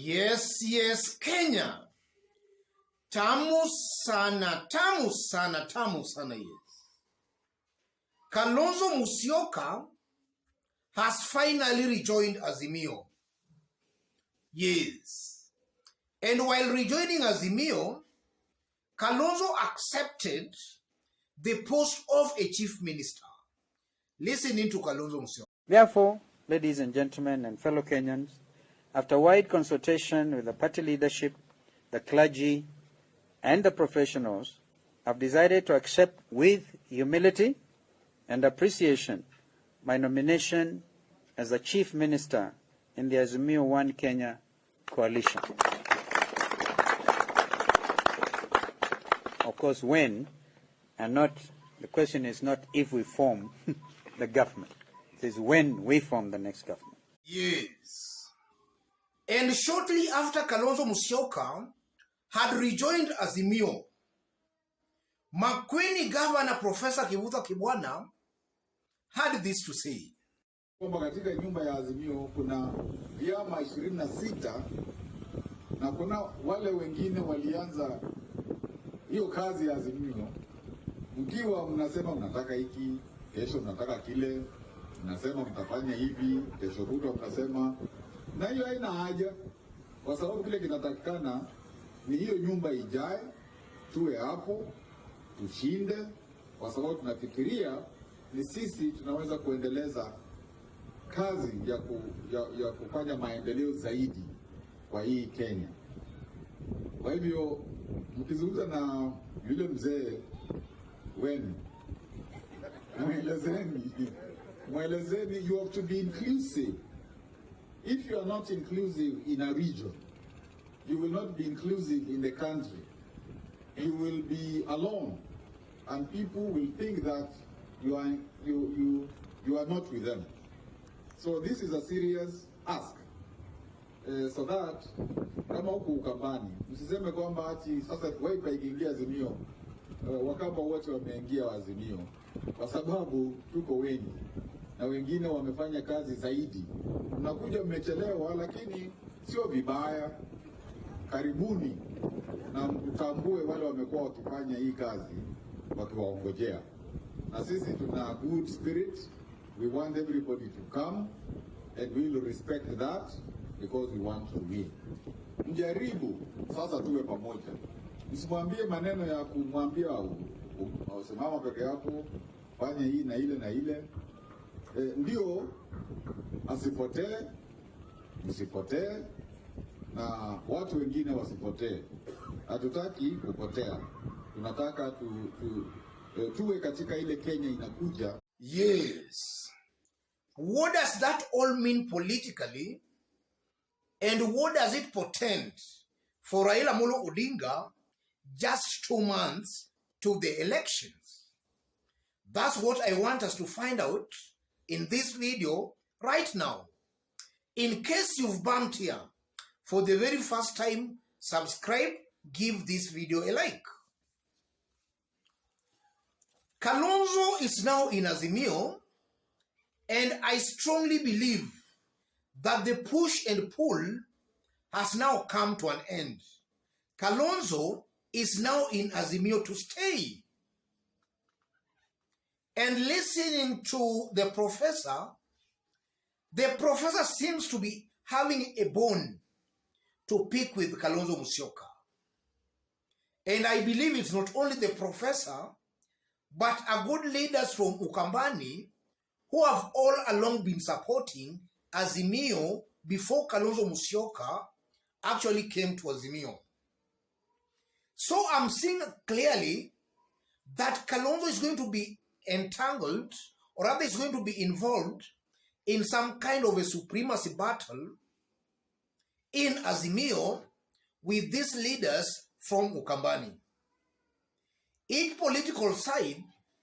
Yes, Kenya. Tamu sana, yes. Kalonzo Musyoka has finally rejoined Azimio. Yes. And while rejoining Azimio, Kalonzo accepted the post of a chief minister. Listening to Kalonzo Musyoka. Therefore, ladies and gentlemen and fellow Kenyans, after wide consultation with the party leadership, the clergy, and the professionals, I've decided to accept with humility and appreciation my nomination as the Chief Minister in the Azimio One Kenya coalition. Of course, when, and not, the question is not if we form the government. It is when we form the next government. Yes. And shortly after Kalonzo Musyoka had rejoined Azimio, Makueni Governor Professor Kibwana had this to say. Kwamba katika nyumba ya Azimio kuna vyama 26 na kuna wale wengine walianza hiyo kazi ya Azimio. Mkiwa mnasema mnataka hiki, kesho mnataka kile, mnasema mtafanya hivi, kesho kutwa mnasema, na hiyo haina haja, kwa sababu kile kinatakikana ni hiyo nyumba ijae, tuwe hapo, tushinde, kwa sababu tunafikiria ni sisi tunaweza kuendeleza kazi ya kufanya maendeleo zaidi kwa hii Kenya. Kwa hivyo mkizungumza na yule mzee wenu, mwelezeni you have to be inclusive. If you are not inclusive in a region, you will not be inclusive in the country. You will be alone, and people will think that you are not with them. So this is a serious ask. So that kama huko Ukambani, msiseme kwamba ati sasa Wiper ikiingia Azimio, Wakamba wote wameingia Azimio, kwa sababu tuko wengi na wengine wamefanya kazi zaidi. Mnakuja mmechelewa, lakini sio vibaya. Karibuni na mtambue wale wamekuwa wakifanya hii kazi wakiwaongojea. Na sisi tuna good spirit. We want everybody to come, and we will respect that because we want to win. Mjaribu sasa tuwe pamoja. Msimwambie maneno ya kumwambia usimama peke yako, fanya hii na ile na ile. Ndio asipotee, msipotee, na watu wengine wasipotee. Hatutaki kupotea. Tunataka tuwe katika ile Kenya inakuja. Yes. What does that all mean politically? And what does it portend for Raila Amolo Odinga just 2 months to the elections? That's what I want us to find out in this video right now. In case you've bumped here for the very first time, subscribe, give this video a like. Kalonzo is now in Azimio, and I strongly believe that the push and pull has now come to an end. Kalonzo is now in Azimio to stay. And listening to the professor seems to be having a bone to pick with Kalonzo Musyoka. And I believe it's not only the professor, but a good leaders from Ukambani who have all along been supporting Azimio before Kalonzo Musyoka actually came to Azimio. So I'm seeing clearly that Kalonzo is going to be entangled, or rather is going to be involved in some kind of a supremacy battle in Azimio with these leaders from Ukambani. Each political side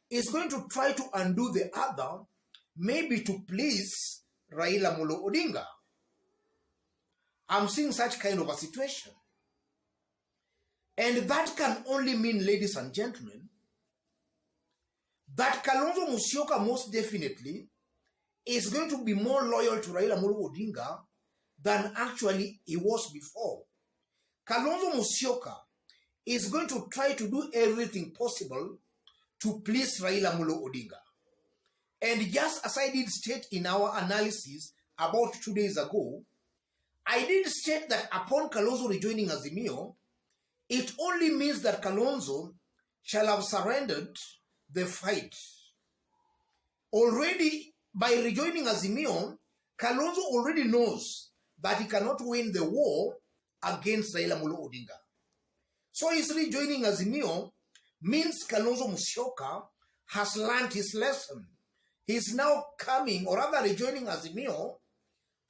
is going to try to undo the other, maybe to please Raila Amolo Odinga. I'm seeing such kind of a situation. And that can only mean, ladies and gentlemen, that Kalonzo Musyoka most definitely is going to be more loyal to Raila Amolo Odinga than actually he was before. Kalonzo Musyoka is going to try to do everything possible to please Raila Amolo Odinga. And just as I did state in our analysis about 2 days ago, I did state that upon Kalonzo rejoining Azimio, it only means that Kalonzo shall have surrendered the fight. Already, by rejoining Azimio, Kalonzo already knows that he cannot win the war against Raila Amolo Odinga. So his rejoining Azimio means Kalonzo Musyoka has learned his lesson. He's now coming, or rather rejoining Azimio,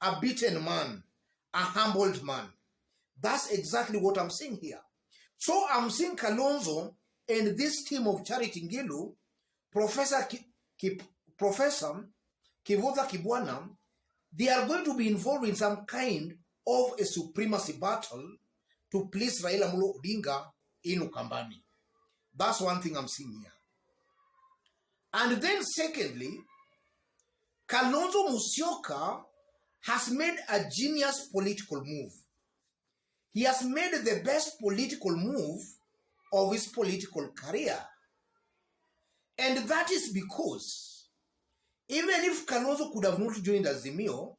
a beaten man, a humbled man. That's exactly what I'm saying here. So I'm seeing Kalonzo and this team of Charity Ngilu, Professor Kivutha Kibwana, they are going to be involved in some kind of a supremacy battle to please Raila Amolo Odinga in Ukambani. That's one thing I'm seeing here. And then secondly, Kalonzo Musyoka has made a genius political move. He has made the best political move of his political career. And that is because even if Kalonzo could have not joined Azimio,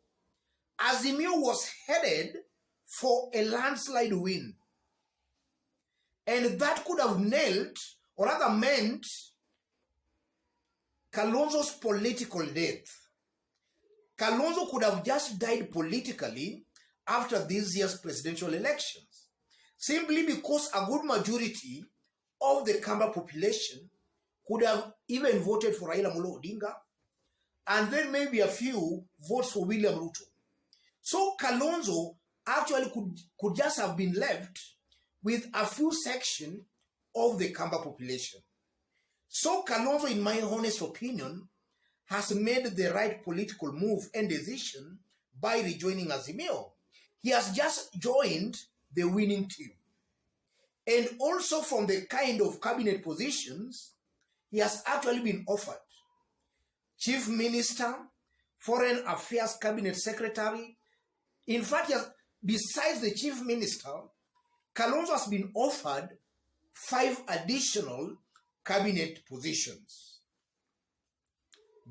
Azimio was headed for a landslide win. And that could have nailed, or rather meant, Kalonzo's political death. Kalonzo could have just died politically after this year's presidential elections, simply because a good majority of the Kamba population could have even voted for Raila Amolo Odinga, and then maybe a few votes for William Ruto. So Kalonzo actually could just have been left with a few sections of the Kamba population. So Kalonzo, in my honest opinion, has made the right political move and decision by rejoining Azimio. He has just joined the winning team. And also from the kind of cabinet positions he has actually been offered: Chief Minister, Foreign Affairs Cabinet Secretary. In fact, besides the Chief Minister, Kalonzo has been offered 5 additional cabinet positions.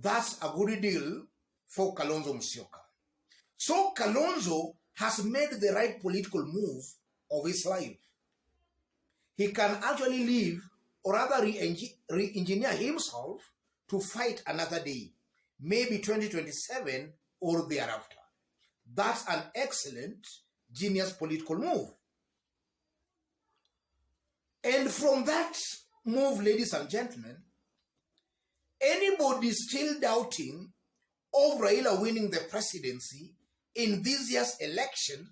That's a good deal for Kalonzo Musyoka. So Kalonzo has made the right political move of his life. He can actually live, or rather re-engineer himself to fight another day, maybe 2027 or thereafter. That's an excellent, genius political move. And from that move, ladies and gentlemen, anybody still doubting of Raila winning the presidency in this year's election,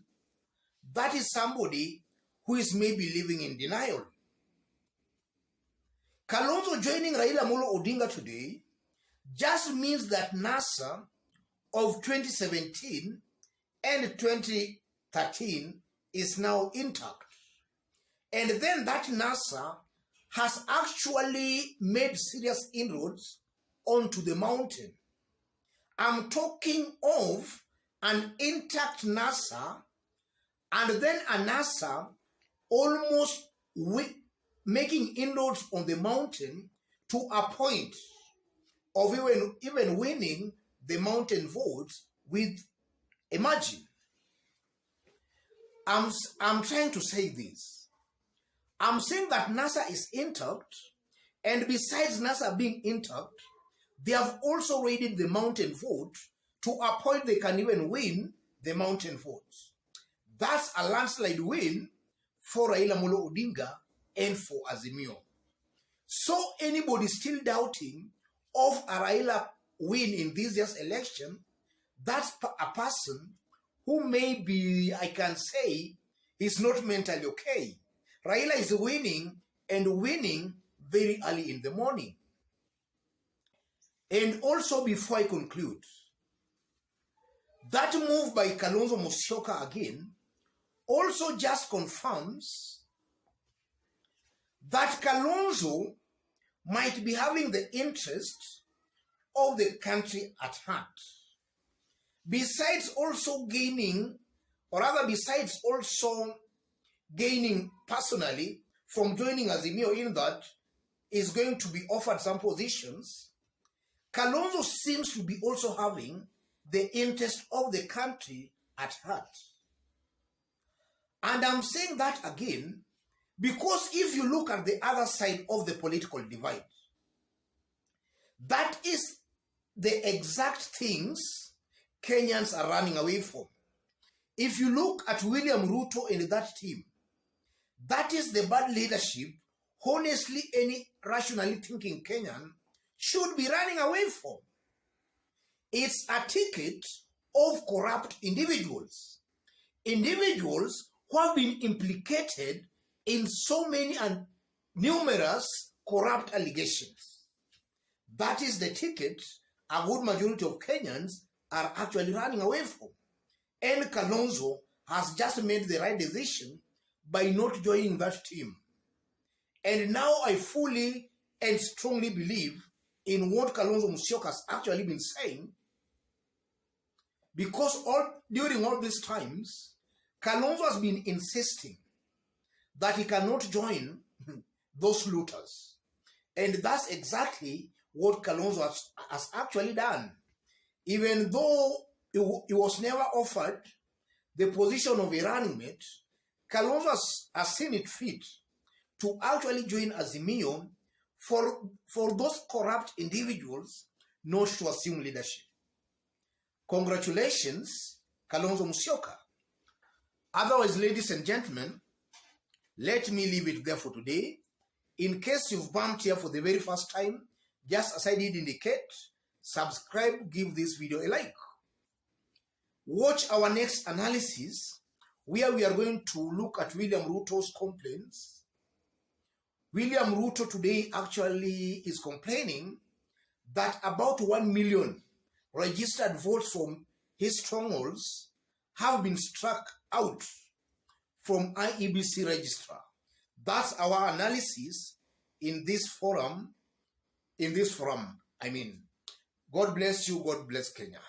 that is somebody who is maybe living in denial. Kalonzo joining Raila Amolo Odinga today just means that NASA of 2017 and 2013 is now intact. And then that NASA has actually made serious inroads onto the mountain. I'm talking of an intact NASA, and then a NASA almost making inroads on the mountain to a point of even winning the mountain votes with a margin. I'm trying to say this. I'm saying that NASA is intact, and besides NASA being intact, they have also raided the mountain vote to a point they can even win the mountain votes. That's a landslide win for Raila Amolo Odinga and for Azimio. So anybody still doubting of a Raila win in this year's election, that's a person who maybe, I can say, is not mentally okay. Raila is winning, and winning very early in the morning. And also, before I conclude, that move by Kalonzo Musyoka again also just confirms that Kalonzo might be having the interest of the country at heart, besides also gaining or rather besides also gaining personally from joining Azimio in that is going to be offered some positions, Kalonzo seems to be also having the interest of the country at heart. And I'm saying that again because if you look at the other side of the political divide, that is the exact things Kenyans are running away from. If you look at William Ruto and that team, that is the bad leadership, honestly, any rationally thinking Kenyan should be running away from. It's a ticket of corrupt individuals. Individuals who have been implicated in so many and numerous corrupt allegations. That is the ticket a good majority of Kenyans are actually running away from. And Kalonzo has just made the right decision by not joining that team. And now I fully and strongly believe in what Kalonzo Musyoka has actually been saying, because during all these times, Kalonzo has been insisting that he cannot join those looters. And that's exactly what Kalonzo has actually done. Even though he was never offered the position of a running mate, Kalonzo has seen it fit to actually join Azimio for those corrupt individuals not to assume leadership. Congratulations, Kalonzo Musyoka. Otherwise, ladies and gentlemen, let me leave it there for today. In case you've bumped here for the very first time, just as I did indicate, subscribe, give this video a like. Watch our next analysis, where we are going to look at William Ruto's complaints. William Ruto today actually is complaining that about 1 million registered votes from his strongholds have been struck out from IEBC registrar. That's our analysis in this forum. God bless you. God bless Kenya.